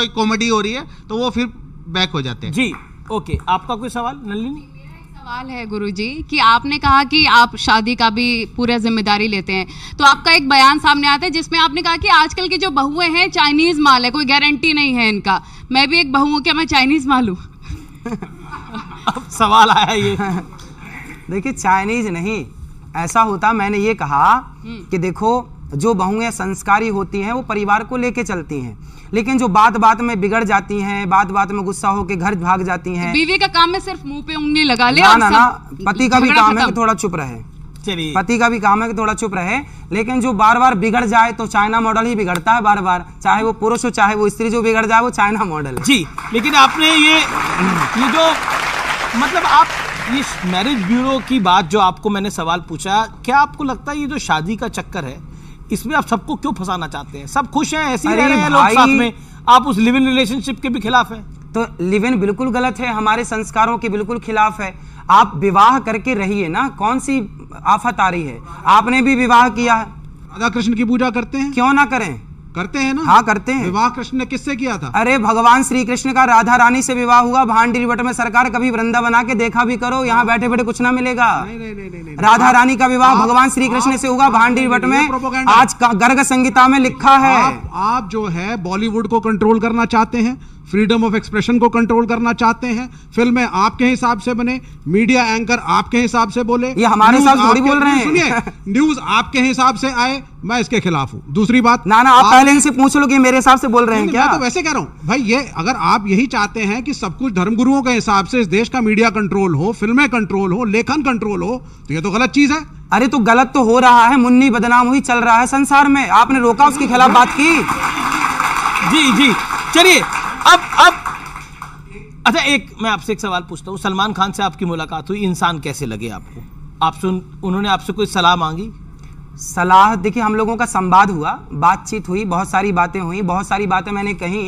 कोई कॉमेडी हो रही है तो वो फिर बैक हो जाते हैं। जी ओके, आपका कोई सवाल नलिनी? सवाल है गुरुजी कि आपने कहा कि आप शादी का भी पूरा जिम्मेदारी लेते हैं, तो आपका एक बयान सामने आता है जिसमें आपने कहा कि आजकल की जो बहुएं हैं चाइनीज माल है, कोई गारंटी नहीं है इनका। मैं भी एक बहू हूं, क्या मैं चाइनीज माल हूं? अब सवाल आया ये। देखिए चाइनीज नहीं, ऐसा होता, मैंने ये कहा कि देखो जो बहुएं संस्कारी होती हैं वो परिवार को लेके चलती हैं, लेकिन जो बात बात में बिगड़ जाती हैं, बात बात में गुस्सा होके घर भाग जाती हैं। बीवी का काम है सिर्फ मुंह पे उंगली लगा ले। ना, पति का भी काम है कि थोड़ा चुप रहे। चलिए, पति का भी काम है कि थोड़ा चुप रहे, लेकिन जो बार बार बिगड़ जाए तो चाइना मॉडल ही बिगड़ता है बार बार, चाहे वो पुरुष हो चाहे वो स्त्री, जो बिगड़ जाए वो चाइना मॉडल है। जी, लेकिन आपने ये जो मतलब आप ये मैरिज ब्यूरो की बात जो आपको मैंने सवाल पूछा, क्या आपको लगता है ये जो शादी का चक्कर है इसमें आप सबको क्यों फंसाना चाहते हैं? सब खुश हैं, ऐसे ही रह रहे हैं लोग साथ में, आप उस लिव इन रिलेशनशिप के भी खिलाफ हैं? तो लिव इन बिल्कुल गलत है, हमारे संस्कारों के बिल्कुल खिलाफ है। आप विवाह करके रहिए ना, कौन सी आफत आ रही है? आपने भी विवाह किया है। राधा कृष्ण की पूजा करते हैं? क्यों ना करें, करते हैं ना। हाँ करते हैं। विवाह कृष्ण ने किससे किया था? अरे भगवान श्री कृष्ण का राधा रानी से विवाह हुआ, भांडी वट में। सरकार कभी वृंदावन आके देखा भी करो, यहाँ बैठे बैठे कुछ ना मिलेगा। नहीं। राधा रानी का विवाह भगवान श्री कृष्ण से हुआ भांडी वट में, आज गर्ग संगीता में लिखा है। आप जो है बॉलीवुड को कंट्रोल करना चाहते हैं, फ्रीडम ऑफ एक्सप्रेशन को कंट्रोल करना चाहते हैं, फिल्में आपके हिसाब से बने, मीडिया एंकर आपके हिसाब से बोले, ये हमारे साथ थोड़ी बोल रहे हैं। सुनिए, न्यूज आपके हिसाब से आए, मैं इसके खिलाफ हूं। दूसरी बात, ना आप पहले इनसे पूछ लो कि मेरे हिसाब से बोल रहे हैं क्या? मैं तो वैसे कह रहा हूं भाई, ये अगर आप यही चाहते हैं कि सब कुछ धर्मगुरुओं के हिसाब से इस देश का मीडिया कंट्रोल हो, फिल्में कंट्रोल हो, लेखन कंट्रोल हो, तो ये तो गलत चीज है। अरे तो गलत तो हो रहा है, मुन्नी बदनाम हुई चल रहा है संसार में, आपने रोका उसके खिलाफ बात की? जी चलिए, अब अच्छा, एक मैं आपसे एक सवाल पूछता हूँ। सलमान खान से आपकी मुलाकात हुई, इंसान कैसे लगे आपको? उन्होंने आपसे कोई सलाह मांगी? सलाह, देखिए हम लोगों का संवाद हुआ, बातचीत हुई, बहुत सारी बातें हुई, बहुत सारी बातें मैंने कही,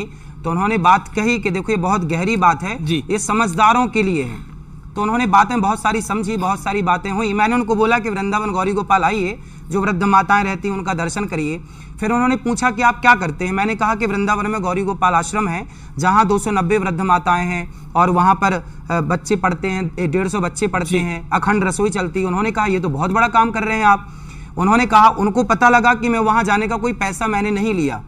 तो उन्होंने बात कही कि देखो ये बहुत गहरी बात है जी, ये समझदारों के लिए है। तो उन्होंने बातें बहुत सारी समझी, बहुत सारी बातें हुई। मैंने उनको बोला कि वृंदावन गौरी गोपाल आइए, जो वृद्ध माताएं रहती हैं उनका दर्शन करिए। फिर उन्होंने पूछा कि आप क्या करते हैं? मैंने कहा कि वृंदावन में गौरी गोपाल आश्रम है, जहाँ 290 वृद्ध माताएं हैं और वहाँ पर बच्चे पढ़ते हैं, 150 बच्चे पढ़ते हैं, अखंड रसोई चलती है। उन्होंने कहा ये तो बहुत बड़ा काम कर रहे हैं आप। उन्होंने कहा, उनको पता लगा कि मैं वहाँ जाने का कोई पैसा मैंने नहीं लिया।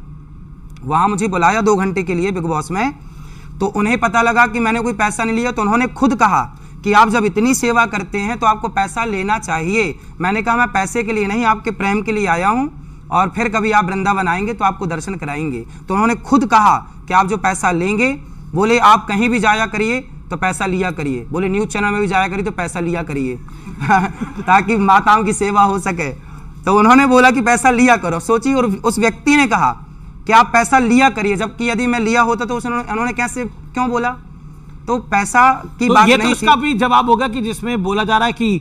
वहाँ मुझे बुलाया 2 घंटे के लिए बिग बॉस में, तो उन्हें पता लगा कि मैंने कोई पैसा नहीं लिया। तो उन्होंने खुद कहा कि आप जब इतनी सेवा करते हैं तो आपको पैसा लेना चाहिए। मैंने कहा मैं पैसे के लिए नहीं, आपके प्रेम के लिए आया हूं, और फिर कभी आप वृंदावन आएंगे तो आपको दर्शन कराएंगे। तो उन्होंने खुद कहा कि आप जो पैसा लेंगे, बोले आप कहीं भी जाया करिए तो पैसा लिया करिए, बोले न्यूज चैनल में भी जाया करिए तो पैसा लिया करिए ताकि माताओं की सेवा हो सके। तो उन्होंने बोला कि पैसा लिया करो। सोचिए, और उस व्यक्ति ने कहा कि आप पैसा लिया करिए, जबकि यदि मैं लिया होता तो उन्होंने कैसे क्यों बोला? तो पैसा की बात ये नहीं तो उसका भी जवाब होगा कि जिसमें बोला जा रहा है कि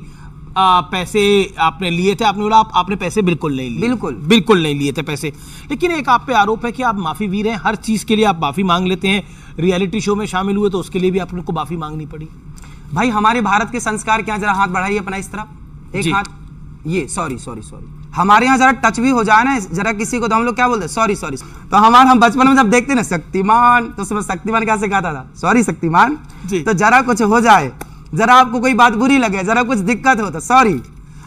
पैसे आपने लिए थे, आपने बोला आपने पैसे बिल्कुल नहीं लिए, बिल्कुल नहीं लिए थे पैसे। लेकिन एक आप पे आरोप है कि आप माफी वीर हैं, हर चीज के लिए आप माफी मांग लेते हैं। रियलिटी शो में शामिल हुए तो उसके लिए भी आपको माफी मांगनी पड़ी। भाई हमारे भारत के संस्कार क्या, जरा हाथ बढ़ाइए अपना इस तरफ, एक हाथ, ये सॉरी, हमारे यहाँ जरा टच भी हो जाए ना जरा किसी को, तो हम लोग क्या बोलते हैं? सॉरी। तो हम बचपन में जब देखते ना शक्तिमान, तो उसमें शक्तिमान क्या सिखाता था? सॉरी शक्तिमान। तो जरा कुछ हो जाए, जरा आपको कोई बात बुरी लगे, जरा कुछ दिक्कत हो तो सॉरी,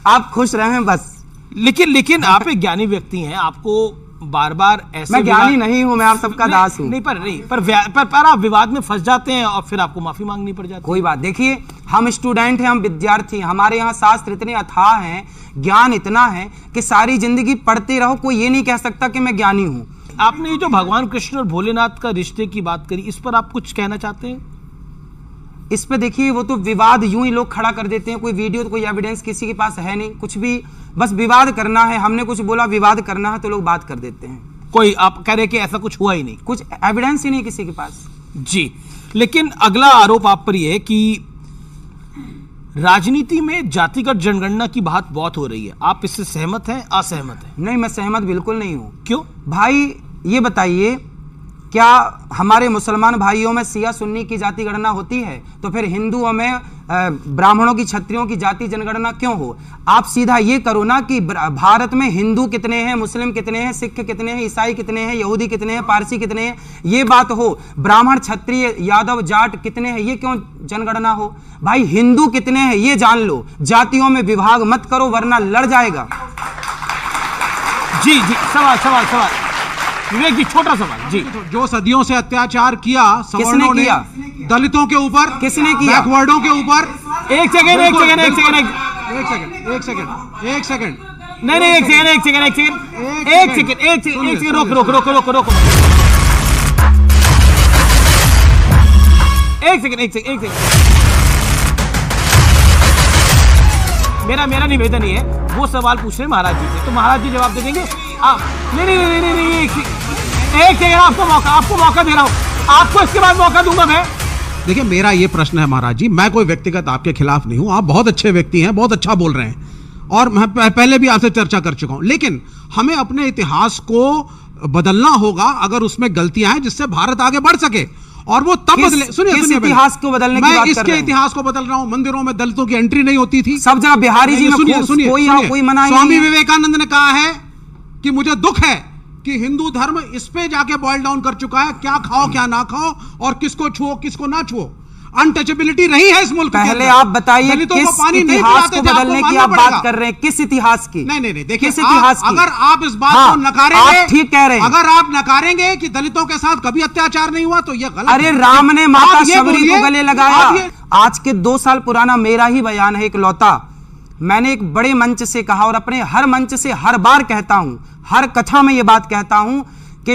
आप खुश रहें बस। लेकिन आप एक ज्ञानी व्यक्ति हैं, आपको बार बार ऐसे, मैं ज्ञानी नहीं हूं, मैं आप सबका दास हूं। पर आप विवाद में फंस जाते हैं और फिर आपको माफी मांगनी पड़ जाती है। कोई बात, देखिए हम स्टूडेंट हैं, हम विद्यार्थी हैं, हमारे यहाँ शास्त्र इतने अथाह हैं, ज्ञान इतना है कि सारी जिंदगी पढ़ते रहो, कोई ये नहीं कह सकता कि मैं ज्ञानी हूं। आपने ये जो भगवान कृष्ण और भोलेनाथ का रिश्ते की बात करी, इस पर आप कुछ कहना चाहते हैं? इस पे देखिए, वो तो विवाद यूं ही लोग खड़ा कर देते हैं, कोई वीडियो तो कोई एविडेंस किसी के पास है नहीं, कुछ भी, बस विवाद करना है। हमने कुछ बोला विवाद करना है तो लोग बात कर देते हैं। कोई आप कह रहे कि ऐसा कुछ हुआ ही नहीं, कुछ एविडेंस ही नहीं किसी के पास। जी, लेकिन अगला आरोप आप पर यह है कि राजनीति में जातिगत जनगणना की बात बहुत हो रही है, आप इससे सहमत हैं, असहमत हैं? नहीं, मैं सहमत बिल्कुल नहीं हूं। क्यों? भाई ये बताइए, क्या हमारे मुसलमान भाइयों में सिया सुन्नी की जाति गणना होती है? तो फिर हिंदुओं में ब्राह्मणों की, क्षत्रियों की जाति जनगणना क्यों हो? आप सीधा ये करो ना कि भारत में हिंदू कितने हैं, मुस्लिम कितने हैं, सिख कितने हैं, ईसाई कितने हैं, यहूदी कितने हैं, पारसी कितने हैं, ये बात हो। ब्राह्मण, क्षत्रिय, यादव, जाट कितने हैं, ये क्यों जनगणना हो? भाई हिंदू कितने हैं ये जान लो, जातियों में विभाग मत करो वरना लड़ जाएगा। जी जी, सवाल विवेक जी, छोटा सवाल जी। जो सदियों से अत्याचार किया सवर्णों ने दलितों के ऊपर, किसने किया? बैकवर्डों के ऊपर। एक सेकंड नहीं, एक सेकंड। मेरा निवेदन ही है, वो सवाल पूछ रहे हैं महाराज जी से, तो महाराज जी जवाब दे देंगे आप। नहीं, एक सेकंड, आपको मौका दे रहा हूं, आपको इसके बाद मौका दूंगा मैं। देखिए, मेरा ये प्रश्न है महाराज जी, मैं कोई व्यक्तिगत आपके खिलाफ नहीं हूं, आप बहुत अच्छे व्यक्ति हैं, बहुत अच्छा बोल रहे हैं और मैं पहले भी आपसे चर्चा कर चुका हूं, लेकिन हमें अपने इतिहास को बदलना होगा अगर उसमें गलतियां हैं जिससे भारत आगे बढ़ सके, और वो तब बदले। सुनिए, इतिहास को बदलने की बात कर रहे हैं? इसके इतिहास को बदल रहा हूं। मंदिरों में दलितों की एंट्री नहीं होती थी, सब जगह बिहारी जी में सुनिए, कोई मना नहीं। स्वामी विवेकानंद ने कहा है कि मुझे दुख है कि हिंदू धर्म इस पे जाके बॉयल डाउन कर चुका है, क्या खाओ क्या ना खाओ और किसको छुओ किसको ना छुओ। अनटचेबिलिटी रही है इस मुल्क के पहले आप बताइए किस इतिहास को बदलने की आप बात कर रहे हैं? किस इतिहास की? नहीं, देखिए, किस इतिहास की? अगर आप इस बात को नकारेंगे, आप ठीक कह रहे हैं। अगर आप नकारेंगे कि दलितों के साथ कभी अत्याचार नहीं हुआ तो यह गलत। अरे राम ने माता शबरी को गले लगाया। आज के 2 साल पुराना मेरा ही बयान है इकलौता। मैंने एक बड़े मंच से कहा और अपने हर मंच से हर बार कहता हूं, हर कथा में यह बात कहता हूं कि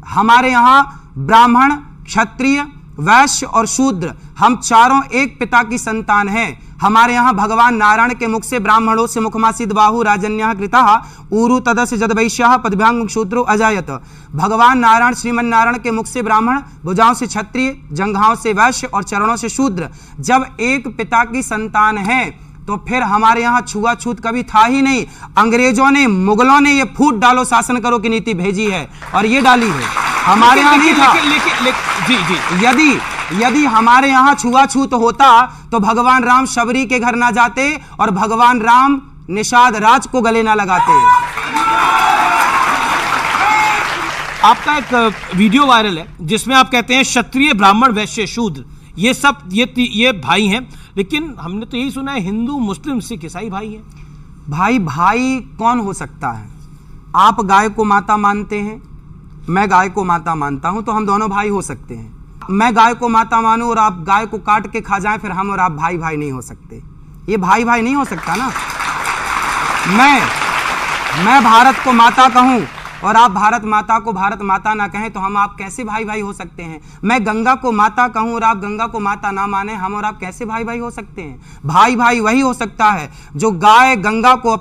हमारे यहां ब्राह्मण, क्षत्रिय, वैश्य और शूद्र, हम चारों एक पिता की संतान हैं। हमारे यहां भगवान नारायण के मुख से ब्राह्मणों से मुखमासीद बाहु राजन्यः कृतः ऊरु तदस्य जदवैश्यः पदभ्यांग शूद्रो अजायत। भगवान नारायण, श्रीमन नारायण के मुख से ब्राह्मण, भुजाओं से क्षत्रिय, जंघाओं से वैश्य और चरणों से शूद्र। जब एक पिता की संतान है तो फिर हमारे यहां छुआछूत कभी था ही नहीं। अंग्रेजों ने, मुगलों ने ये फूट डालो शासन करो की नीति भेजी है और ये डाली है, हमारे यहाँ नहीं था। जी, यदि हमारे यहाँ छुआछूत होता तो भगवान राम शबरी के घर ना जाते और भगवान राम निषाद राज को गले ना लगाते। आपका एक वीडियो वायरल है जिसमें आप कहते हैं क्षत्रिय, ब्राह्मण, वैश्य, शूद्र ये सब ये भाई हैं, लेकिन हमने तो यही सुना है हिंदू, मुस्लिम, सिख, ईसाई भाई हैं। भाई कौन हो सकता है? आप गाय को माता मानते हैं, मैं गाय को माता मानता हूं, तो हम दोनों भाई हो सकते हैं। मैं गाय को माता मानूं और आप गाय को काट के खा जाएं, फिर हम और आप भाई नहीं हो सकते। ये भाई नहीं हो सकता ना। मैं भारत को माता कहूं और आप भारत माता को भारत माता ना कहें तो हम आप कैसे भाई हो सकते हैं? मैं गंगा को माता कहूं और आप गंगा को माता ना माने, हम और आप कैसे भाई हो सकते हैं? भाई वही हो सकता है जो गाय गंगा को